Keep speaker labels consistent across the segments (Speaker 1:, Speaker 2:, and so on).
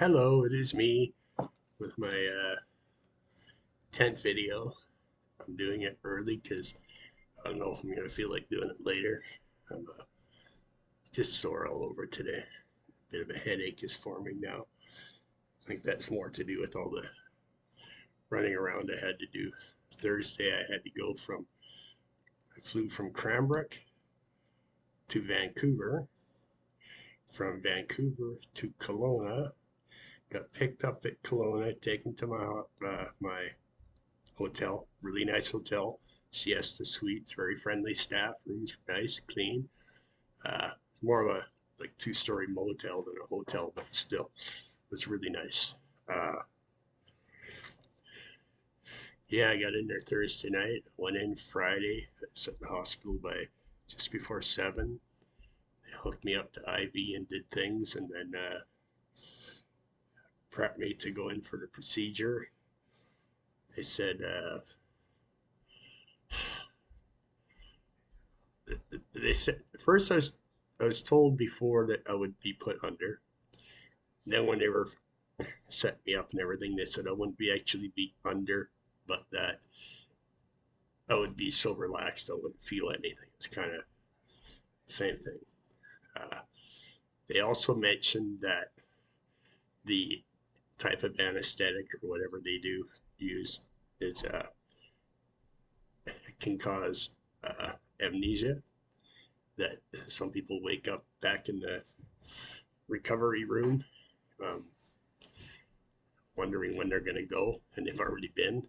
Speaker 1: Hello, it is me with my 10th video. I'm doing it early because I don't know if I'm going to feel like doing it later. I'm just sore all over today. Bit of a headache is forming now. I think that's more to do with all the running around I had to do. Thursday, I had to go I flew from Cranbrook to Vancouver, from Vancouver to Kelowna, got picked up at Kelowna, taken to my hotel, really nice hotel, siesta suites, very friendly staff, rooms were nice, clean. More of a like two-story motel than a hotel, but still, it was really nice. Uh, yeah, I got in there Thursday night, went in Friday, I was at the hospital by just before 7. They hooked me up to IV and did things, and then prepped me to go in for the procedure. They said they said first I was told before that I would be put under. Then when they were set me up and everything, they said I wouldn't be actually be under, but that I would be so relaxed I wouldn't feel anything. It's kind of same thing. Uh, they also mentioned that the type of anesthetic or whatever they do use is can cause amnesia. That some people wake up back in the recovery room, um, wondering when they're going to go, and they've already been.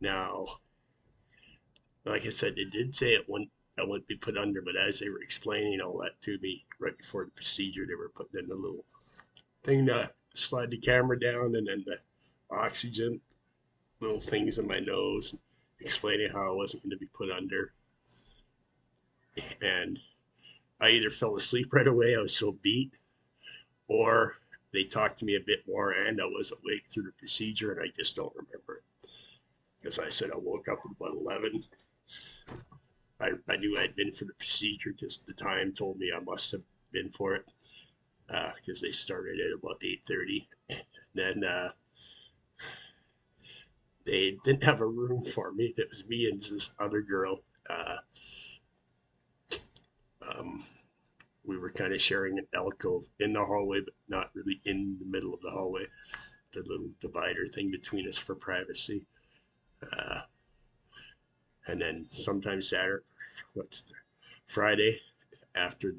Speaker 1: Now, like I said, they did say I wouldn't be put under, but as they were explaining all that to me right before the procedure, they were putting in the little thing to slide the camera down, and then the oxygen little things in my nose, explaining how I wasn't going to be put under. And I either fell asleep right away, I was so beat, or they talked to me a bit more and I was awake through the procedure, and I just don't remember it. Because I said I woke up at about 11. I knew I'd been for the procedure because the time told me I must have been for it, because they started at about 8:30. Then they didn't have a room for me. It was me and this other girl. Uh, um, we were kind of sharing an alcove in the hallway, but not really in the middle of the hallway. The little divider thing between us for privacy. Uh, and then sometimes Saturday, what's Friday after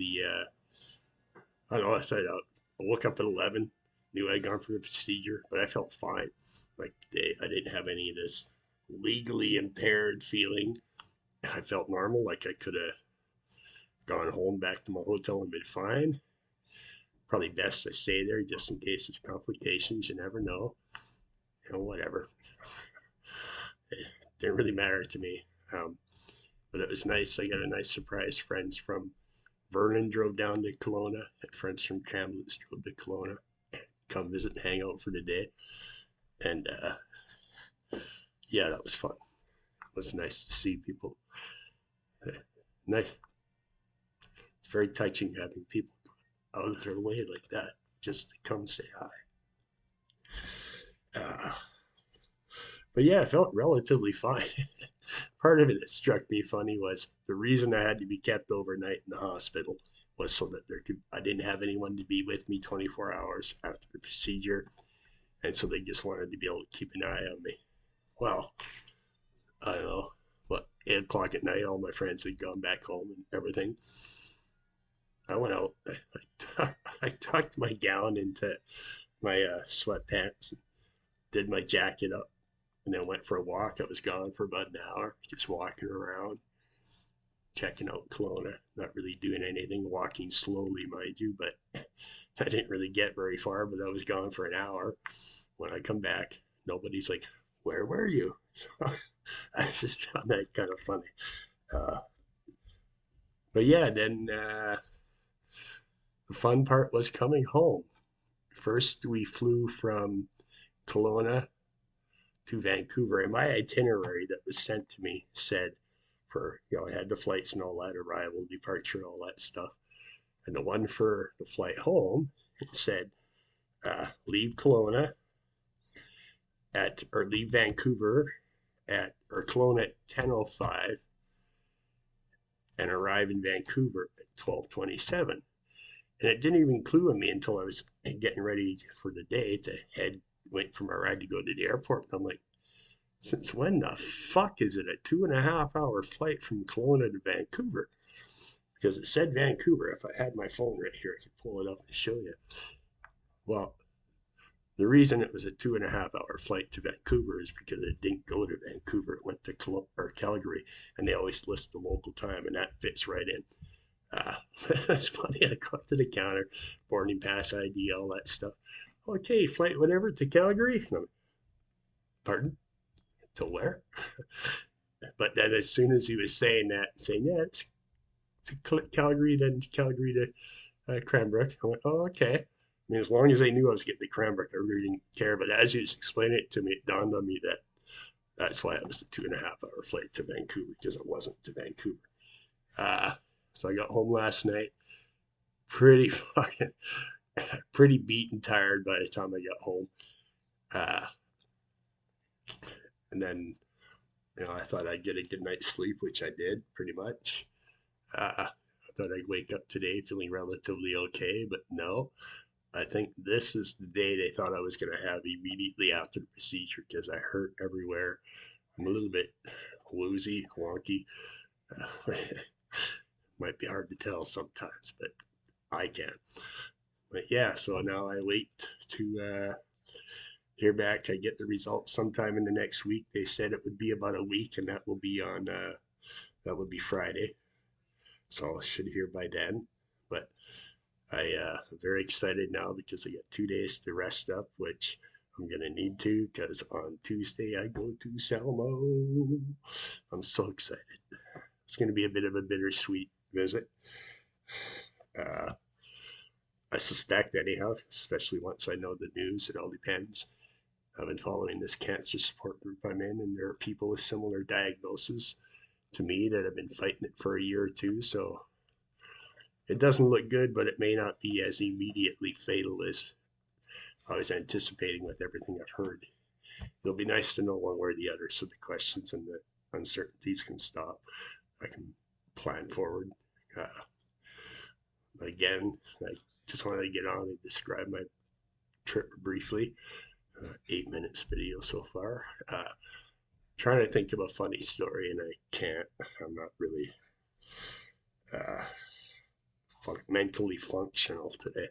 Speaker 1: I don't know, I said I woke up at 11, knew I'd gone for the procedure, but I felt fine. Like I didn't have any of this legally impaired feeling. I felt normal, like I could have gone home back to my hotel and been fine. Probably best to stay there just in case there's complications. You never know. Whatever. It didn't really matter to me. But it was nice. I got a nice surprise. Friends from Vernon drove down to Kelowna, and friends from Kamloops drove to Kelowna, come visit and hang out for the day. And yeah, that was fun. It was nice to see people. Nice. It's very touching having people out of their way like that just to come say hi. Uh, but yeah, I felt relatively fine. Part of it that struck me funny was the reason I had to be kept overnight in the hospital was so that I didn't have anyone to be with me 24 hours after the procedure, and so they just wanted to be able to keep an eye on me. Well, I don't know, what, 8 o'clock at night, all my friends had gone back home and everything. I went out, I tucked my gown into my sweatpants, did my jacket up, and then went for a walk. I was gone for about an hour, just walking around, checking out Kelowna, not really doing anything, walking slowly, mind you, but I didn't really get very far, but I was gone for an hour. When I come back, nobody's like, "Where were you?" I just found that kind of funny. Uh, but yeah, then the fun part was coming home. First, we flew from Kelowna to Vancouver, and my itinerary that was sent to me said I had the flights and all that, arrival, departure, all that stuff. And the one for the flight home, it said leave Kelowna or leave Vancouver or Kelowna at 10:05 and arrive in Vancouver at 12:27. And it didn't even clue on me until I was getting ready for the day to wait for my ride to go to the airport. I'm like, since when the fuck is it a 2.5 hour flight from Kelowna to Vancouver? Because it said Vancouver. If I had my phone right here, I could pull it up and show you. Well, the reason it was a 2.5 hour flight to Vancouver is because it didn't go to Vancouver. It went to Calgary, and they always list the local time, and that fits right in. It's funny. I go up to the counter, boarding pass ID, all that stuff. Okay, flight whatever to Calgary. Pardon? To where? But then as soon as he was saying that, saying, yeah, it's to Calgary, then Calgary to Cranbrook. I went, oh, okay. I mean, as long as I knew I was getting to Cranbrook, I really didn't care. But as he was explaining it to me, it dawned on me that that's why it was a 2.5 hour flight to Vancouver, because it wasn't to Vancouver. Uh, so I got home last night, pretty fucking, pretty beat and tired by the time I got home. Uh, and then, I thought I'd get a good night's sleep, which I did pretty much. I thought I'd wake up today feeling relatively okay, but no. I think this is the day they thought I was going to have immediately after the procedure because I hurt everywhere. I'm a little bit woozy, wonky. Uh, might be hard to tell sometimes, but I can. But yeah, so now I wait to hear back. I get the results sometime in the next week. They said it would be about a week, and that will be on that would be Friday. So I should hear by then. But I'm very excited now because I got 2 days to rest up, which I'm gonna need to because on Tuesday I go to Salmo. I'm so excited. It's gonna be a bit of a bittersweet visit. Uh, I suspect, anyhow, especially once I know the news. It all depends. I've been following this cancer support group I'm in, and there are people with similar diagnoses to me that have been fighting it for a year or two. So it doesn't look good, but it may not be as immediately fatal as I was anticipating with everything I've heard. It'll be nice to know one way or the other so the questions and the uncertainties can stop. I can plan forward. Uh, Again, I just wanted to get on and describe my trip briefly. 8 minutes video so far. Trying to think of a funny story and I can't. I'm not really uh, mentally functional today.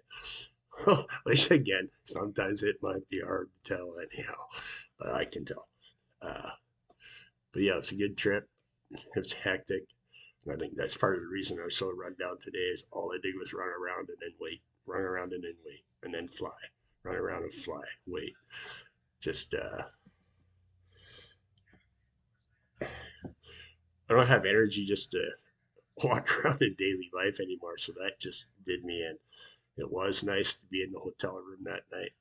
Speaker 1: Which again, sometimes it might be hard to tell anyhow, but I can tell. Uh, but yeah, it was a good trip. It was hectic. And I think that's part of the reason I was so run down today is all I did was run around and then wait, run around and then wait, and then fly, run around and fly, wait. Just, I don't have energy just to walk around in daily life anymore. So that just did me in. It was nice to be in the hotel room that night.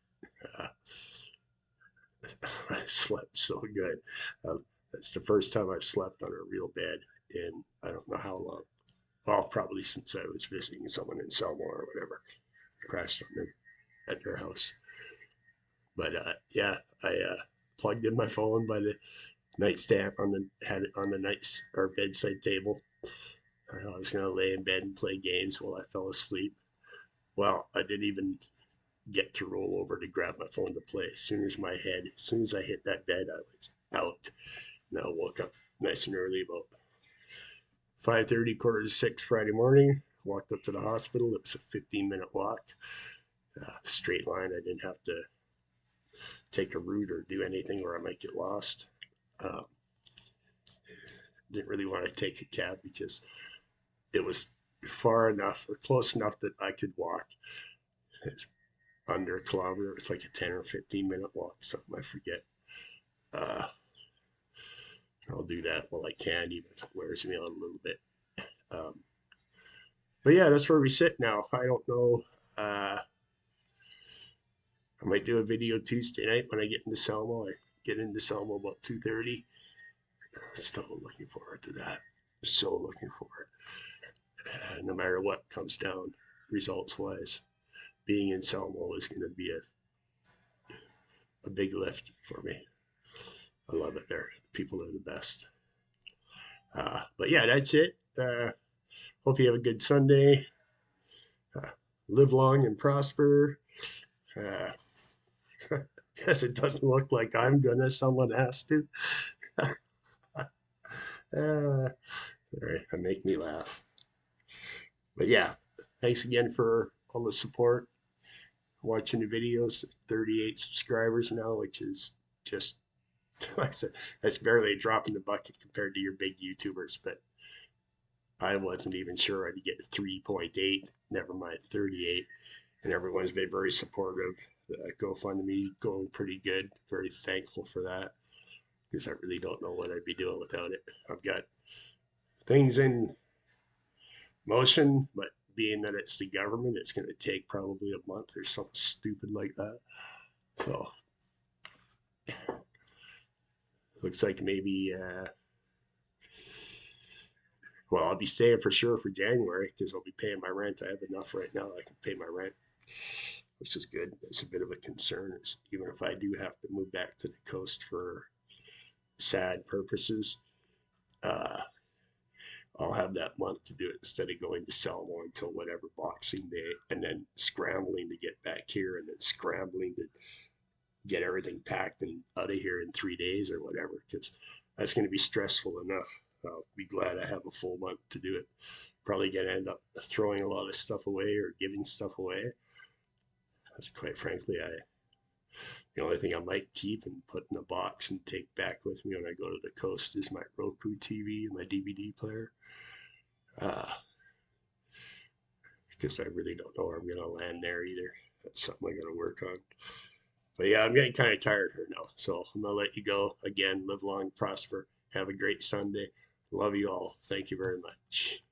Speaker 1: Uh, I slept so good. That's the first time I've slept on a real bed in I don't know how long. Well, probably since I was visiting someone in Selma or whatever. Crashed on them at their house. But yeah, I plugged in my phone by the nightstand had it on the nights or bedside table. I was gonna lay in bed and play games while I fell asleep. Well, I didn't even get to roll over to grab my phone to play. As soon as I hit that bed, I was out. And I woke up nice and early, about 5:30, quarter to 6 Friday morning. Walked up to the hospital. It was a 15-minute walk, straight line. I didn't have to take a route or do anything where I might get lost. Um, didn't really want to take a cab because it was far enough or close enough that I could walk. It's under a kilometer. It's like a 10 or 15-minute walk, something I forget. Uh, I'll do that while I can, even if it wears me on a little bit. Um, but yeah, that's where we sit now. I don't know. I might do a video Tuesday night when I get into Selma. I get into Selma about 2:30. Still looking forward to that. So looking forward. No matter what comes down results wise, being in Selma is going to be a big lift for me. I love it there. The people are the best. But yeah, that's it. Hope you have a good Sunday. Uh, live long and prosper. Uh, Guess it doesn't look like I'm gonna. Someone has to. All right, that make me laugh. But yeah, thanks again for all the support. Watching the videos. 38 subscribers now, which is just like I said, that's barely a drop in the bucket compared to your big YouTubers. But I wasn't even sure I'd get 3.8. Never mind 38. And everyone's been very supportive. The GoFundMe going pretty good. Very thankful for that because I really don't know what I'd be doing without it. I've got things in motion, but being that it's the government, it's going to take probably a month or something stupid like that. So looks like maybe, well, I'll be staying for sure for January because I'll be paying my rent. I have enough right now. I can pay my rent, which is good. It's a bit of a concern. It's, even if I do have to move back to the coast for sad purposes, uh, I'll have that month to do it instead of going to Selma until whatever Boxing Day and then scrambling to get back here and then scrambling to get everything packed and out of here in 3 days or whatever, because that's going to be stressful enough. I'll be glad I have a full month to do it. Probably going to end up throwing a lot of stuff away or giving stuff away. That's quite frankly, the only thing I might keep and put in a box and take back with me when I go to the coast is my Roku TV and my DVD player. Uh, because I really don't know where I'm going to land there either. That's something I got to work on. But yeah, I'm getting kind of tired here now. So I'm going to let you go. Again, live long, prosper. Have a great Sunday. Love you all. Thank you very much.